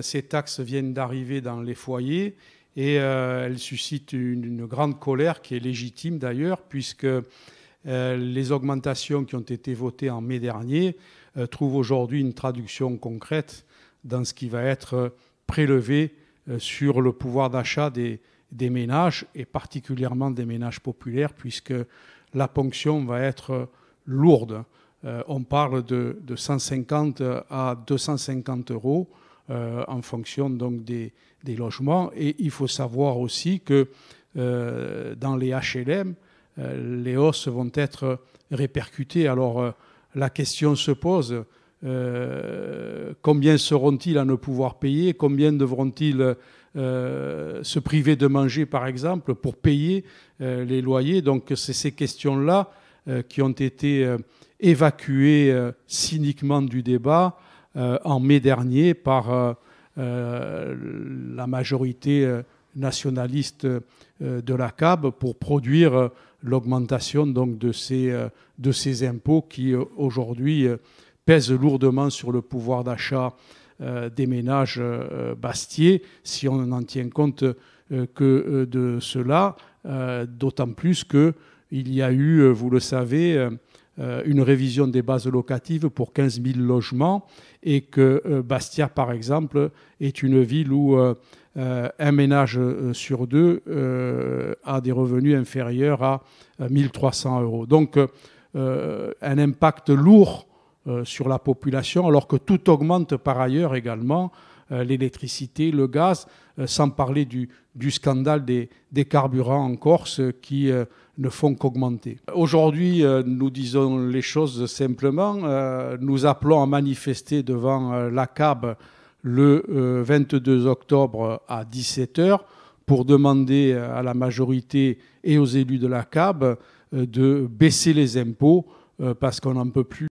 ces taxes viennent d'arriver dans les foyers et elles suscitent une grande colère qui est légitime d'ailleurs, puisque les augmentations qui ont été votées en mai dernier trouvent aujourd'hui une traduction concrète dans ce qui va être prélevé sur le pouvoir d'achat des ménages, et particulièrement des ménages populaires, puisque la ponction va être lourde. On parle de 150 à 250 euros en fonction donc des logements. Et il faut savoir aussi que dans les HLM, les hausses vont être répercutées. Alors la question se pose, combien seront-ils à ne pouvoir payer? Combien devront-ils se priver de manger, par exemple, pour payer les loyers? Donc c'est ces questions-là qui ont été évacuées cyniquement du débat en mai dernier par la majorité nationaliste de la CAB pour produire l'augmentation donc de ces impôts qui aujourd'hui pèsent lourdement sur le pouvoir d'achat des ménages bastiais, si on n'en tient compte que de cela, d'autant plus qu'il y a eu, vous le savez, une révision des bases locatives pour 15 000 logements, et que Bastia, par exemple, est une ville où un ménage sur deux a des revenus inférieurs à 1 300 euros. Donc un impact lourd sur la population, alors que tout augmente par ailleurs également, l'électricité, le gaz, sans parler du scandale des carburants en Corse qui ne font qu'augmenter. Aujourd'hui, nous disons les choses simplement. Nous appelons à manifester devant la CAB le 22 octobre à 17h pour demander à la majorité et aux élus de la CAB de baisser les impôts parce qu'on n'en peut plus